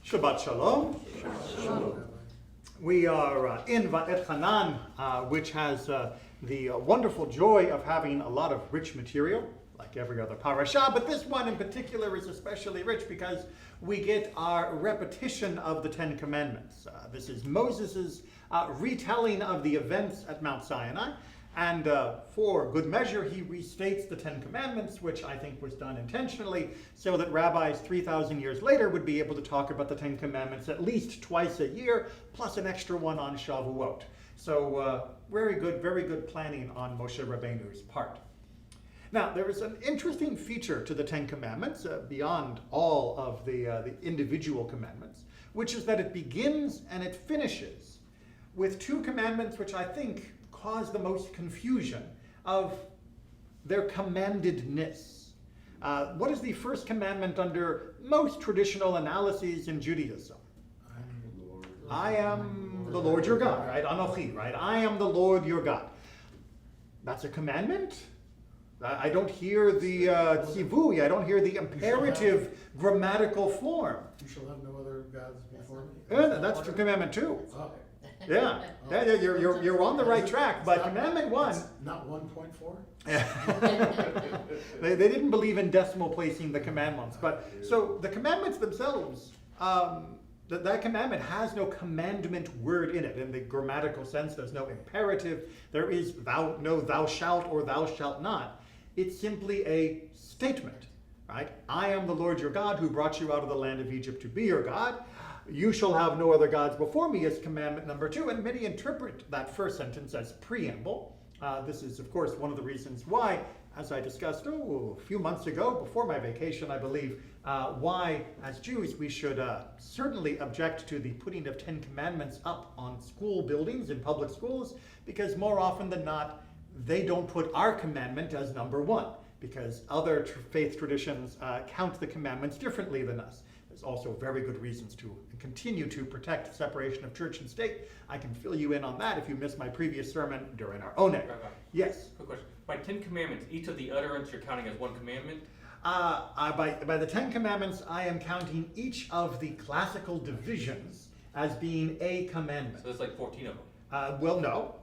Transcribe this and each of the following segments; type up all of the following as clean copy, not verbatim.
Shabbat Shalom. Shalom. We are in Vaetchanan, which has the wonderful joy of having a lot of rich material, like every other parasha, but this one in particular is especially rich because we get our repetition of the Ten Commandments. This is Moses' retelling of the events at Mount Sinai, and for good measure, he restates the Ten Commandments, which I think was done intentionally, so that rabbis 3,000 years later would be able to talk about the Ten Commandments at least twice a year, plus an extra one on Shavuot. So very good planning on Moshe Rabbeinu's part. Now, there is an interesting feature to the Ten Commandments, beyond all of the individual commandments, which is that it begins and it finishes with two commandments which I think cause the most confusion of their commandedness. What is the first commandment under most traditional analyses in Judaism? I am the Lord your God, right? Anochi, right? I am the Lord your God. That's a commandment? I don't hear the tzivui, I don't hear the imperative grammatical form. You shall have no other gods before me. Yeah, that's the commandment too. Oh. Yeah, you're on the right track, but commandment one. It's not 1.4? They didn't believe in decimal placing the commandments, but so the commandments themselves, that commandment has no commandment word in it. In the grammatical sense, there's no imperative. There is thou shalt or thou shalt not. It's simply a statement, right? I am the Lord your God who brought you out of the land of Egypt to be your God. You shall have no other gods before me is commandment number 2, and many interpret that first sentence as preamble. This is, of course, one of the reasons why, as I discussed a few months ago, before my vacation, I believe, why, as Jews, we should certainly object to the putting of 10 commandments up on school buildings in public schools, because more often than not, they don't put our commandment as number 1, because other faith traditions count the commandments differently than us. There's also very good reasons to continue to protect separation of church and state. I can fill you in on that if you missed my previous sermon during our Oneg. Right. Yes? Quick question. By 10 commandments, each of the utterance you're counting as one commandment? By the 10 commandments, I am counting each of the classical divisions as being a commandment. So there's like 14 of them. Well, no.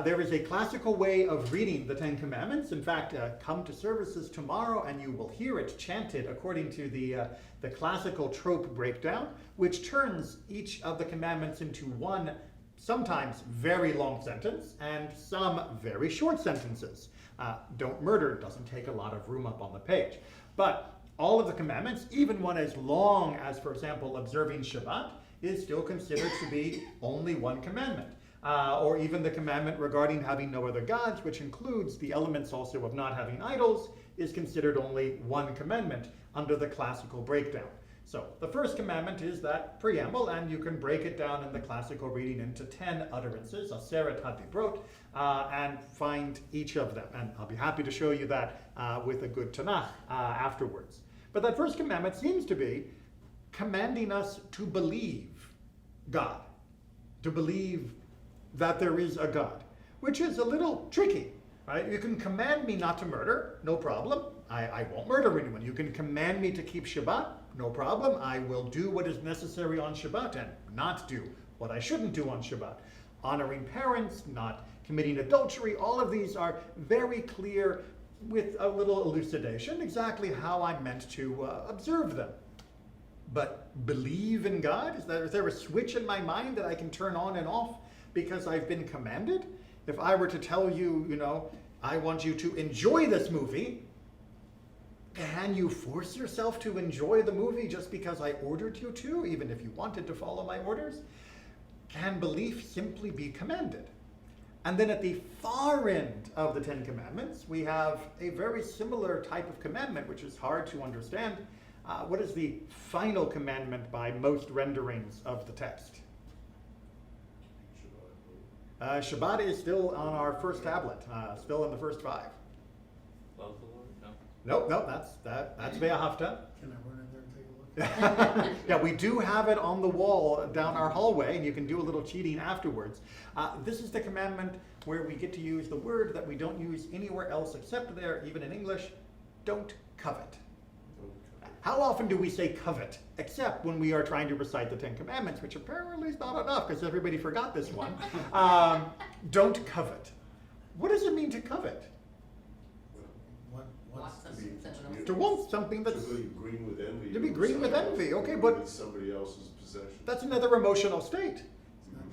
There is a classical way of reading the Ten Commandments. In fact, come to services tomorrow and you will hear it chanted according to the classical trope breakdown, which turns each of the commandments into one, sometimes very long sentence, and some very short sentences. Don't murder doesn't take a lot of room up on the page. But all of the commandments, even one as long as, for example, observing Shabbat, is still considered to be only one commandment. Or even the commandment regarding having no other gods, which includes the elements also of not having idols, is considered only one commandment under the classical breakdown. So the first commandment is that preamble, and you can break it down in the classical reading into 10 utterances, Aseret HaDibrot, and find each of them. And I'll be happy to show you that with a good Tanakh afterwards. But that first commandment seems to be commanding us to believe God, to believe that there is a God, which is a little tricky, right? You can command me not to murder, no problem. I won't murder anyone. You can command me to keep Shabbat, no problem. I will do what is necessary on Shabbat and not do what I shouldn't do on Shabbat. Honoring parents, not committing adultery, all of these are very clear with a little elucidation, exactly how I'm meant to observe them. But believe in God? Is there a switch in my mind that I can turn on and off because I've been commanded? If I were to tell you, I want you to enjoy this movie, can you force yourself to enjoy the movie just because I ordered you to, even if you wanted to follow my orders? Can belief simply be commanded? And then at the far end of the Ten Commandments, we have a very similar type of commandment, which is hard to understand. What is the final commandment by most renderings of the text? Shabbat is still on our first tablet, still in the first 5. Love the Lord? No. Nope, that's Ve'ahavta. Can I run in there and take a look? Yeah, we do have it on the wall down our hallway, and you can do a little cheating afterwards. This is the commandment where we get to use the word that we don't use anywhere else except there, even in English, don't covet. how often do we say covet? Except when we are trying to recite the Ten Commandments, which apparently is not enough because everybody forgot this one. Don't covet. What does it mean to covet? What's To want something that's... To be green with envy. To be green with envy, okay, Green but- with somebody else's possession. That's another emotional state,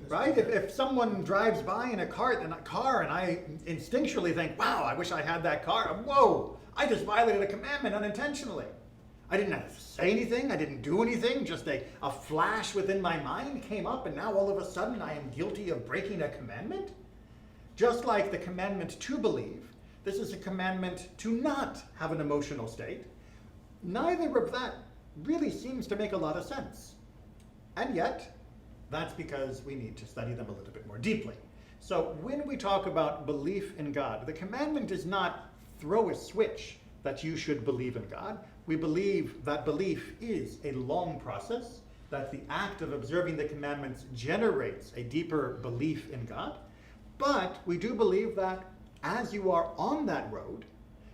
right? If someone drives by in a car and I instinctually think, wow, I wish I had that car. Whoa, I just violated a commandment unintentionally. I didn't have to say anything. I didn't do anything. Just a flash within my mind came up, and now all of a sudden I am guilty of breaking a commandment? Just like the commandment to believe, this is a commandment to not have an emotional state. Neither of that really seems to make a lot of sense. And yet, that's because we need to study them a little bit more deeply. So when we talk about belief in God, the commandment is not throw a switch that you should believe in God. We believe that belief is a long process, that the act of observing the commandments generates a deeper belief in God. But we do believe that as you are on that road,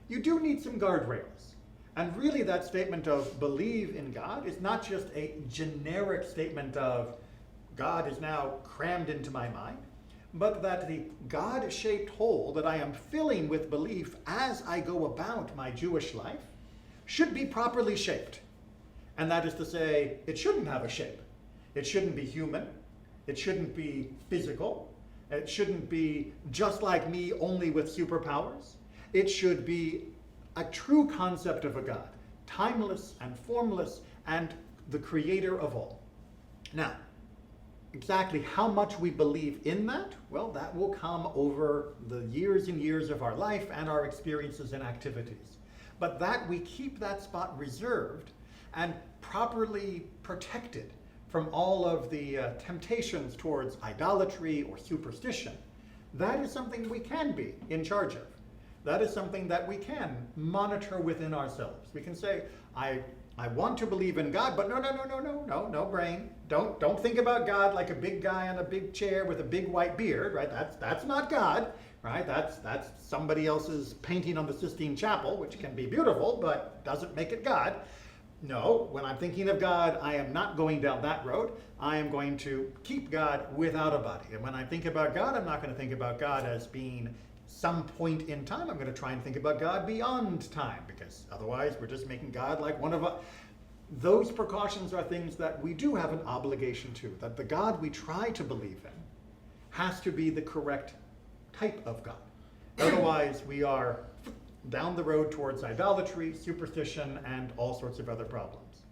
you do need some guardrails. And really that statement of believe in God is not just a generic statement of God is now crammed into my mind, but that the God-shaped hole that I am filling with belief as I go about my Jewish life should be properly shaped. And that is to say, it shouldn't have a shape. It shouldn't be human. It shouldn't be physical. It shouldn't be just like me, only with superpowers. It should be a true concept of a God, timeless and formless and the creator of all. Now, exactly how much we believe in that, well, that will come over the years and years of our life and our experiences and activities. But that we keep that spot reserved and properly protected from all of the temptations towards idolatry or superstition, that is something we can be in charge of. That is something that we can monitor within ourselves. We can say, I want to believe in God, but no brain. Don't think about God like a big guy on a big chair with a big white beard, right? That's not God, right? That's somebody else's painting on the Sistine Chapel, which can be beautiful, but doesn't make it God. No, when I'm thinking of God, I am not going down that road. I am going to keep God without a body. And when I think about God, I'm not going to think about God as being some point in time. I'm going to try and think about God beyond time, because otherwise we're just making God like one of us. Those precautions are things that we do have an obligation to, that the God we try to believe in has to be the correct type of God. Otherwise, we are down the road towards idolatry, superstition, and all sorts of other problems.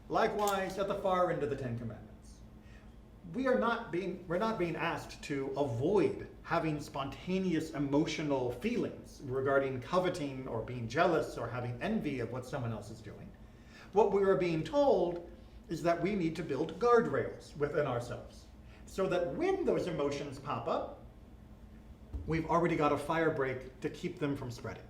Likewise, at the far end of the Ten Commandments, we're not being asked to avoid having spontaneous emotional feelings regarding coveting or being jealous or having envy of what someone else is doing. What we are being told is that we need to build guardrails within ourselves so that when those emotions pop up, we've already got a fire break to keep them from spreading.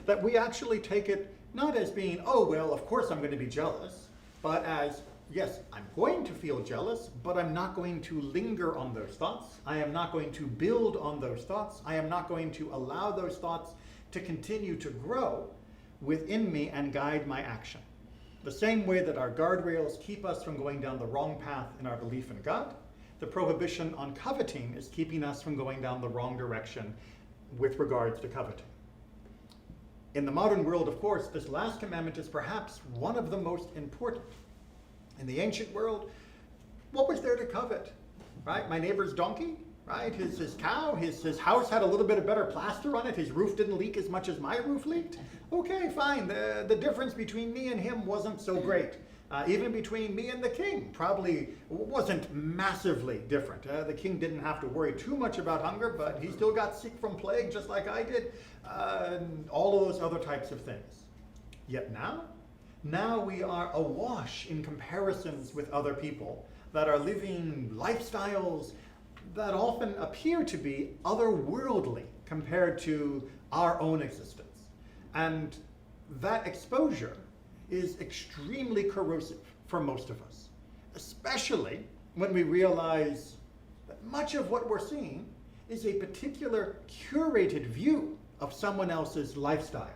That we actually take it not as being, oh, well, of course I'm going to be jealous, but as, yes, I'm going to feel jealous, but I'm not going to linger on those thoughts. I am not going to build on those thoughts. I am not going to allow those thoughts to continue to grow within me and guide my action. The same way that our guardrails keep us from going down the wrong path in our belief in God, the prohibition on coveting is keeping us from going down the wrong direction with regards to coveting. In the modern world, of course, this last commandment is perhaps one of the most important. In the ancient world, what was there to covet? Right? My neighbor's donkey, right? His cow, his house had a little bit of better plaster on it. His roof didn't leak as much as my roof leaked. Okay, fine. The difference between me and him wasn't so great. Even between me and the king probably wasn't massively different. The king didn't have to worry too much about hunger, but he still got sick from plague just like I did. And all of those other types of things. Yet now we are awash in comparisons with other people that are living lifestyles that often appear to be otherworldly compared to our own existence. And that exposure is extremely corrosive for most of us, especially when we realize that much of what we're seeing is a particular curated view of someone else's lifestyle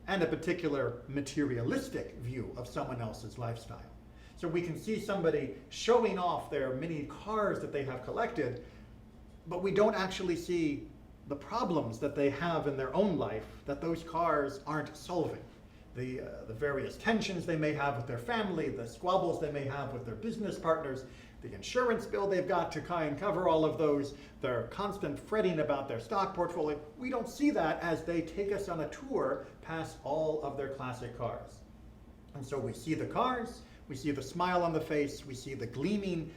and a particular materialistic view of someone else's lifestyle. So we can see somebody showing off their many cars that they have collected, but we don't actually see the problems that they have in their own life that those cars aren't solving. The various tensions they may have with their family, the squabbles they may have with their business partners, the insurance bill they've got to try and cover all of those, their constant fretting about their stock portfolio. We don't see that as they take us on a tour past all of their classic cars. And so we see the cars, we see the smile on the face, we see the gleaming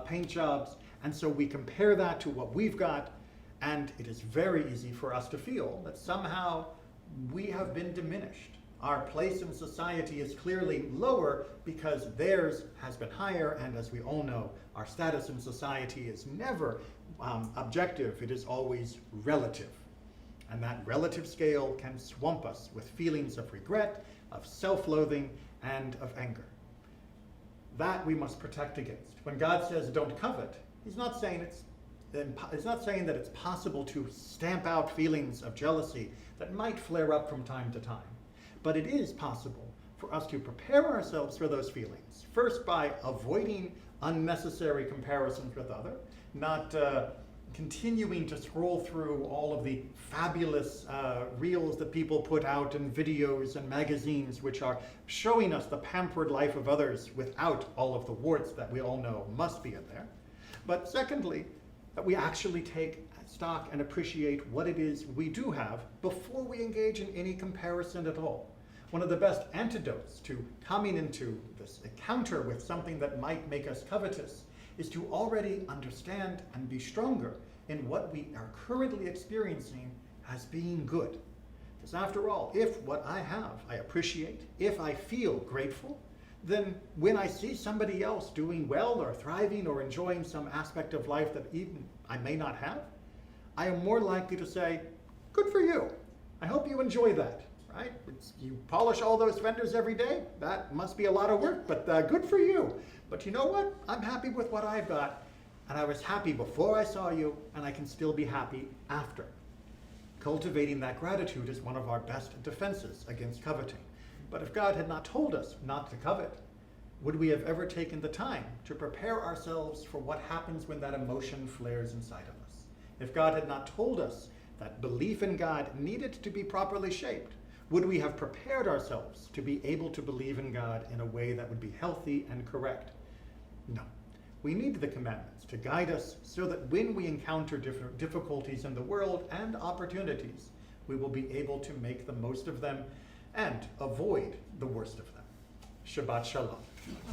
paint jobs, and so we compare that to what we've got, and it is very easy for us to feel that somehow we have been diminished. Our place in society is clearly lower because theirs has been higher, and as we all know, our status in society is never objective, it is always relative. And that relative scale can swamp us with feelings of regret, of self-loathing, and of anger. That we must protect against. When God says don't covet, He's not saying that it's possible to stamp out feelings of jealousy that might flare up from time to time. But it is possible for us to prepare ourselves for those feelings. First, by avoiding unnecessary comparisons with others, not continuing to scroll through all of the fabulous reels that people put out and videos and magazines which are showing us the pampered life of others without all of the warts that we all know must be in there. But secondly, that we actually take stock and appreciate what it is we do have before we engage in any comparison at all. One of the best antidotes to coming into this encounter with something that might make us covetous is to already understand and be stronger in what we are currently experiencing as being good. Because after all, if what I have I appreciate, if I feel grateful, then when I see somebody else doing well or thriving or enjoying some aspect of life that even I may not have, I am more likely to say, good for you. I hope you enjoy that, right? You polish all those fenders every day. That must be a lot of work, but good for you. But you know what? I'm happy with what I've got, and I was happy before I saw you, and I can still be happy after. Cultivating that gratitude is one of our best defenses against coveting. But if God had not told us not to covet, would we have ever taken the time to prepare ourselves for what happens when that emotion flares inside of us? If God had not told us that belief in God needed to be properly shaped, would we have prepared ourselves to be able to believe in God in a way that would be healthy and correct? No. We need the commandments to guide us so that when we encounter different difficulties in the world and opportunities, we will be able to make the most of them and avoid the worst of them. Shabbat Shalom.